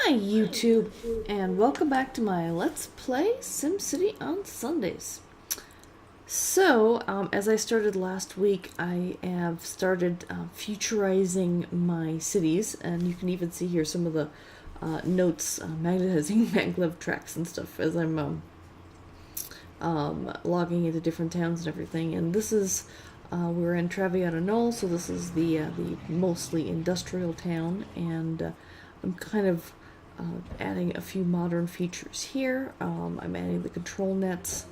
Hi YouTube, and welcome back to my Let's Play SimCity on Sundays. So, as I started last week, I have started futurizing my cities, and you can even see here some of the notes, magnetizing maglev tracks and stuff as I'm logging into different towns and everything. And this is, we're in Traviata Knoll, so this is the mostly industrial town, and I'm kind of adding a few modern features here. I'm adding the control nets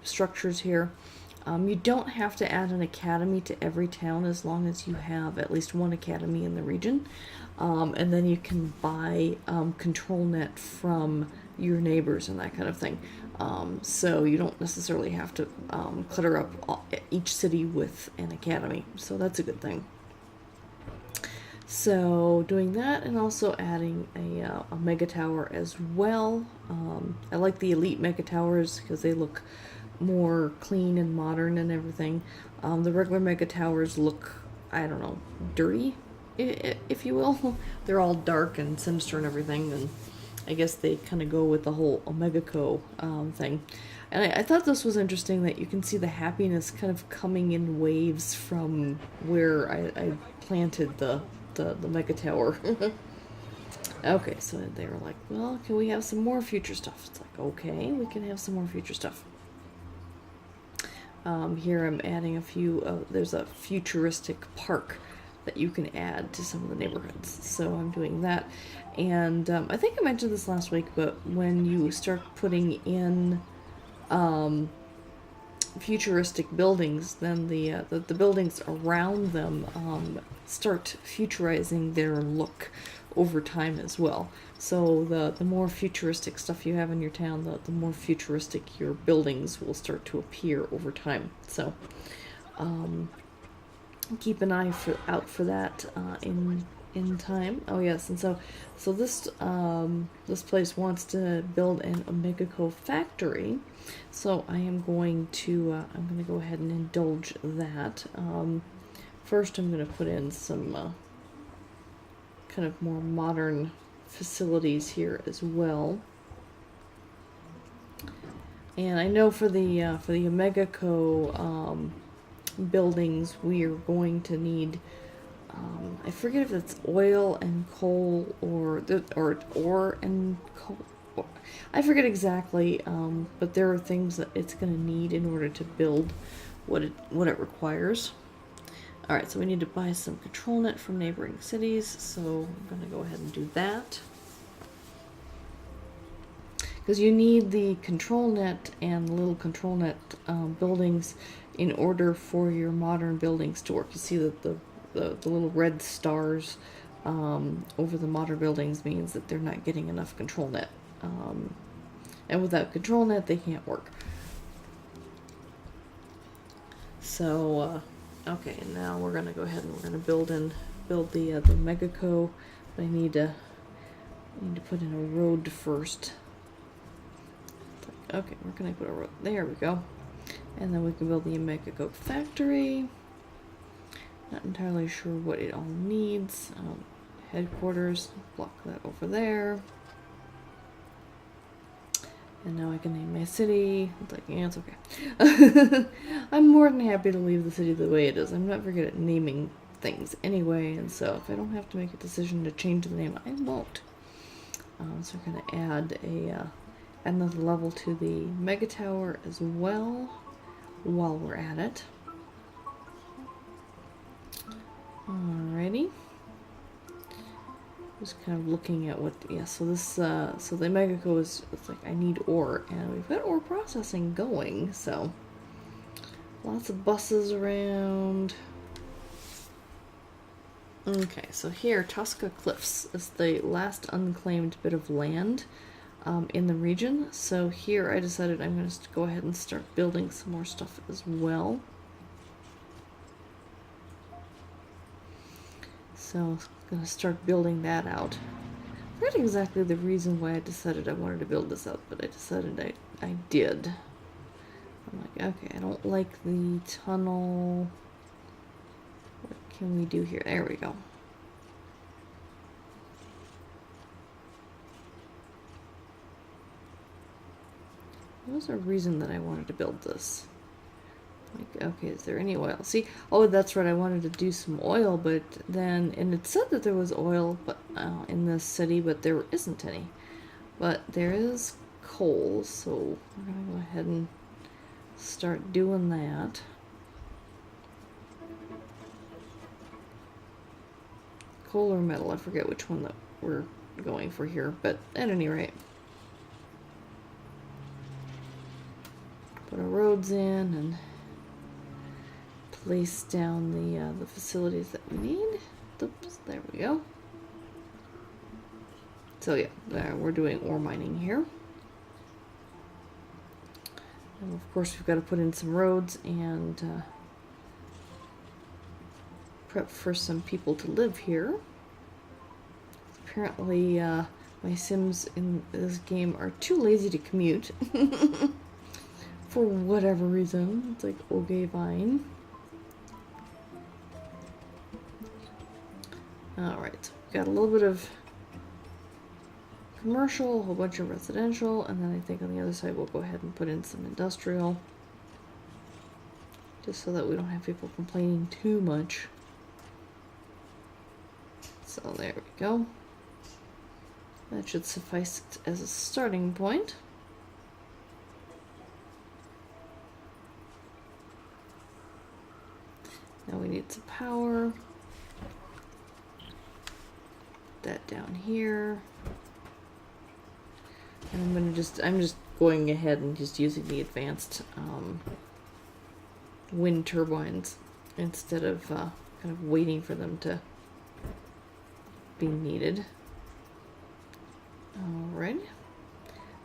structures here. You don't have to add an academy to every town as long as you have at least one academy in the region. And then you can buy control net from your neighbors and that kind of thing. So you don't necessarily have to clutter up each city with an academy. So that's a good thing. So doing that, and also adding a mega tower as well. I like the elite mega towers because they look more clean and modern and everything. The regular mega towers look, I don't know, dirty, if you will. They're all dark and sinister and everything, and I guess they kind of go with the whole OmegaCo thing. And I thought this was interesting that you can see the happiness kind of coming in waves from where I planted the mega tower. Okay, so they were like, well, can we have some more future stuff? It's like, okay, we can have some more future stuff. Here I'm adding a few, there's a futuristic park that you can add to some of the neighborhoods. So I'm doing that. And I think I mentioned this last week, but when you start putting in futuristic buildings, then the buildings around them start futurizing their look over time as well. So the more futuristic stuff you have in your town, the more futuristic your buildings will start to appear over time. So keep an eye out for that in time. Oh yes, and so this this place wants to build an OmegaCo factory, so I am going to I'm going to go ahead and indulge that. First, I'm going to put in some kind of more modern facilities here as well. And I know for the OmegaCo buildings, we are going to need. I forget if it's oil and coal or ore and coal. I forget exactly, but there are things that it's going to need in order to build what it requires. All right, so we need to buy some control net from neighboring cities. So I'm going to go ahead and do that because you need the control net and the little control net buildings in order for your modern buildings to work. You see that the little red stars over the modern buildings means that they're not getting enough control net. And without control net, they can't work. So, okay, now we're going to go ahead and we're going to build the OmegaCo. But I need to put in a road first. Okay, where can I put a road? There we go. And then we can build the OmegaCo factory. Not entirely sure what it all needs. Headquarters, block that over there. And now I can name my city. It's like, yeah, it's okay. I'm more than happy to leave the city the way it is. I'm not very good at naming things anyway, and so if I don't have to make a decision to change the name, I won't. So we're going to add another level to the mega tower as well while we're at it. Alrighty. Just kind of looking at what, yeah, so this, so the OmegaCo is, it's like, I need ore, and we've got ore processing going, so lots of buses around. Okay, so here, Tosca Cliffs is the last unclaimed bit of land in the region, so here I decided I'm going to go ahead and start building some more stuff as well. So I'm going to start building that out. I forget exactly the reason why I decided I wanted to build this out, but I decided I did. I'm like, okay, I don't like the tunnel. What can we do here? There we go. was a reason that I wanted to build this. Like, okay, is there any oil? See, oh, that's right, I wanted to do some oil, but then, and it said that there was oil but in this city, but there isn't any. But there is coal, so we're gonna go ahead and start doing that. Coal or metal, I forget which one that we're going for here, but at any rate. Put our roads in and place down the facilities that we need. Oops, there we go. So yeah, we're doing ore mining here. And of course we've got to put in some roads and prep for some people to live here. Apparently my Sims in this game are too lazy to commute. For whatever reason. It's like, okay, fine. Alright, so we've got a little bit of commercial, a whole bunch of residential, and then I think on the other side we'll go ahead and put in some industrial. Just so that we don't have people complaining too much. So there we go. That should suffice as a starting point. Now we need some power. Put that down here. And I'm just going ahead and just using the advanced wind turbines instead of kind of waiting for them to be needed. Alright.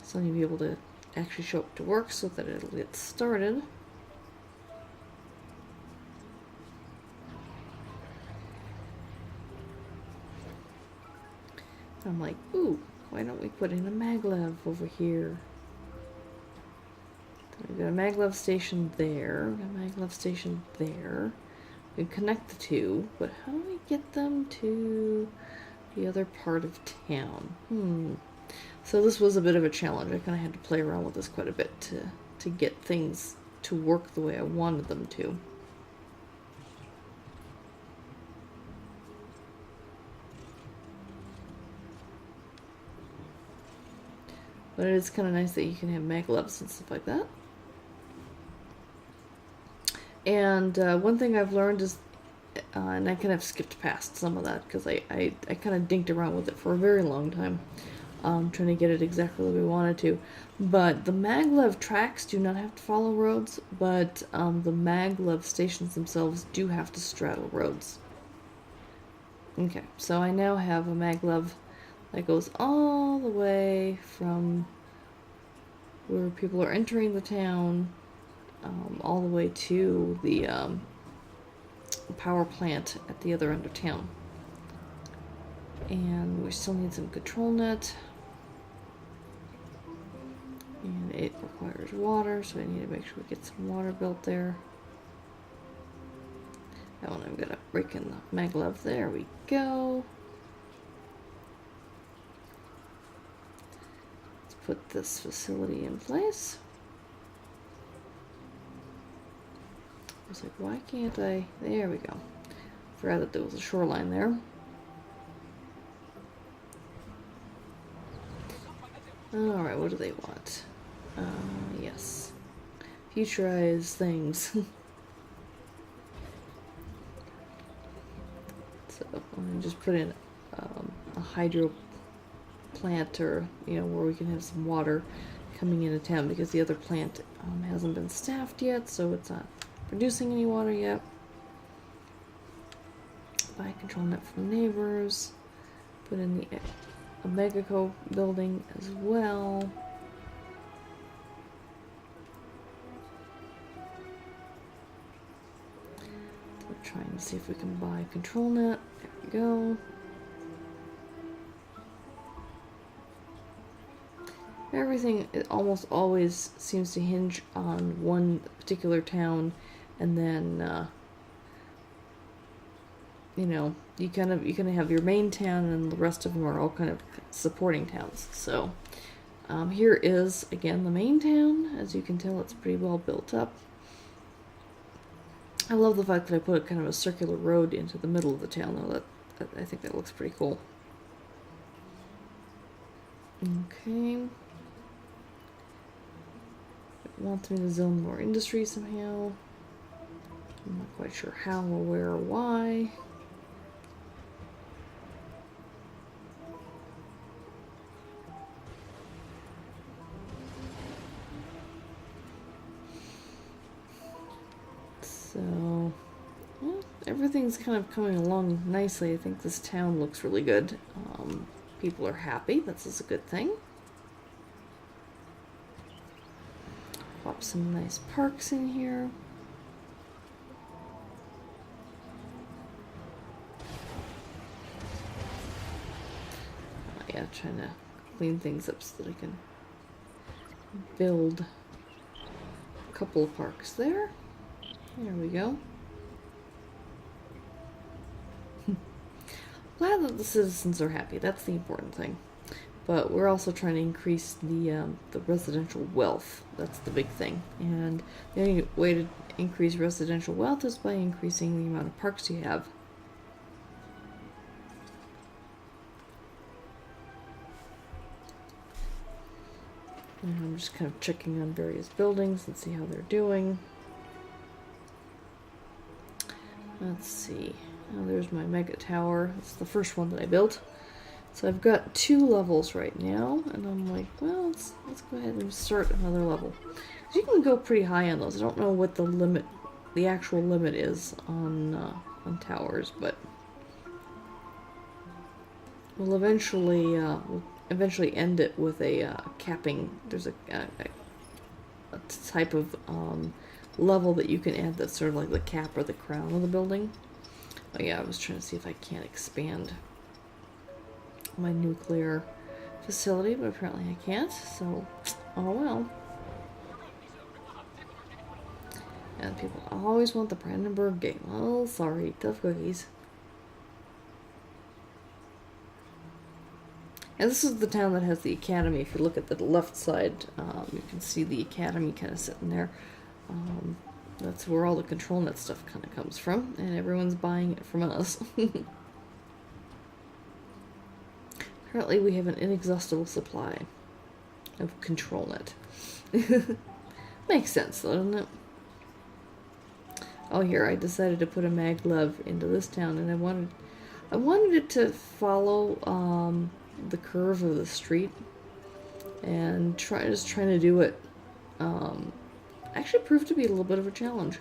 So I need to be able to actually show up to work so that it'll get started. I'm like, ooh, why don't we put in a Maglev over here? So we've got a Maglev station there, a Maglev station there. We can connect the two, but how do we get them to the other part of town? So this was a bit of a challenge. I kind of had to play around with this quite a bit to get things to work the way I wanted them to. But it is kind of nice that you can have maglevs and stuff like that. And one thing I've learned is, and I kind of skipped past some of that because I kind of dinked around with it for a very long time, trying to get it exactly the way we wanted to. But the maglev tracks do not have to follow roads, but the maglev stations themselves do have to straddle roads. Okay, so I now have a maglev that goes all the way from where people are entering the town, all the way to the power plant at the other end of town. And we still need some control net. And it requires water, so I need to make sure we get some water built there. That one I'm gonna break in the maglev. There we go. Put this facility in place. I was like, why can't I? There we go. Forgot that there was a shoreline there. Alright, what do they want? Yes. Futurize things. So, I'm gonna just put in a hydro plant, or where we can have some water coming into town, because the other plant hasn't been staffed yet, so it's not producing any water yet. Buy control net from neighbors. Put in the OmegaCo building as well. We're trying to see if we can buy control net. There we go. Everything, it almost always seems to hinge on one particular town, and then you kind of have your main town, and the rest of them are all kind of supporting towns. So Here is, again, the main town. As you can tell, it's pretty well built up. I love the fact that I put kind of a circular road into the middle of the town, though. I think that looks pretty cool. Okay. It wants me to zone more industry somehow. I'm not quite sure how or where or why. So, well, everything's kind of coming along nicely. I think this town looks really good. People are happy. That's a good thing. Pop some nice parks in here. Yeah, trying to clean things up so that I can build a couple of parks there. There we go. Glad that the citizens are happy. That's the important thing. But we're also trying to increase the residential wealth. That's the big thing. And the only way to increase residential wealth is by increasing the amount of parks you have. And I'm just kind of checking on various buildings and see how they're doing. Let's see. Oh, there's my mega tower. It's the first one that I built. So I've got 2 levels right now, and I'm like, well, let's go ahead and start another level. You can go pretty high on those. I don't know what the actual limit is on towers, but we'll eventually end it with a capping. There's a type of level that you can add that's sort of like the cap or the crown of the building. Oh yeah, I was trying to see if I can't expand my nuclear facility, but apparently I can't, so oh well. And people always want the Brandenburg Gate. Well, sorry, tough cookies. And this is the town that has the academy. If you look at the left side, you can see the academy kind of sitting there. That's where all the control net stuff kind of comes from, and everyone's buying it from us. Apparently we have an inexhaustible supply of control net. Makes sense, though, doesn't it? Oh, here, I decided to put a maglev into this town, and I wanted it to follow the curve of the street, and trying to do it actually proved to be a little bit of a challenge.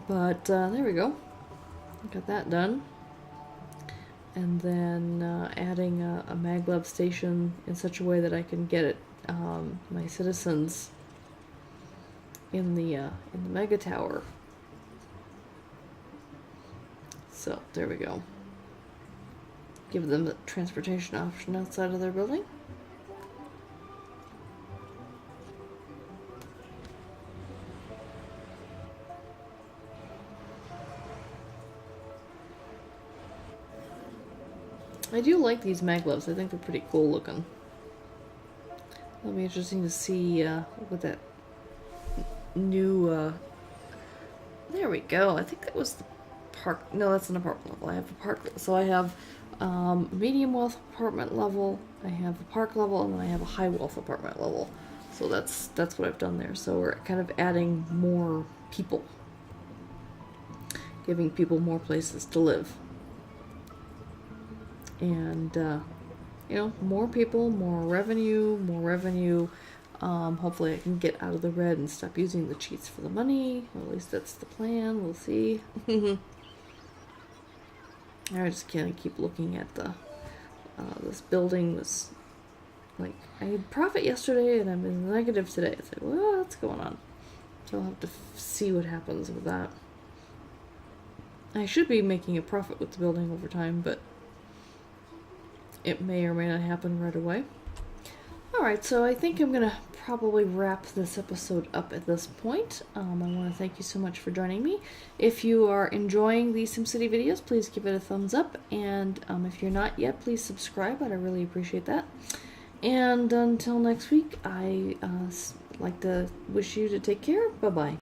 But there we go. Got that done. And then adding a maglev station in such a way that I can get it my citizens in the mega tower. So there we go. Give them the transportation option outside of their building. I do like these maglevs. I think they're pretty cool looking. It'll be interesting to see what that new there we go. I think that was the park. No, that's an apartment level. I have a park. So I have medium wealth apartment level. I have a park level, and then I have a high wealth apartment level. So that's what I've done there. So we're kind of adding more people, giving people more places to live. And, you know, more people, more revenue. Hopefully I can get out of the red and stop using the cheats for the money. Or at least that's the plan. We'll see. I just can't keep looking at the this building. Was like, I had profit yesterday and I'm in the negative today. It's like, well, what's going on? So I'll have to see what happens with that. I should be making a profit with the building over time, but it may or may not happen right away. Alright, so I think I'm going to probably wrap this episode up at this point. I want to thank you so much for joining me. If you are enjoying the SimCity videos, please give it a thumbs up. And if you're not yet, please subscribe. I'd really appreciate that. And until next week, I like to wish you to take care. Bye-bye.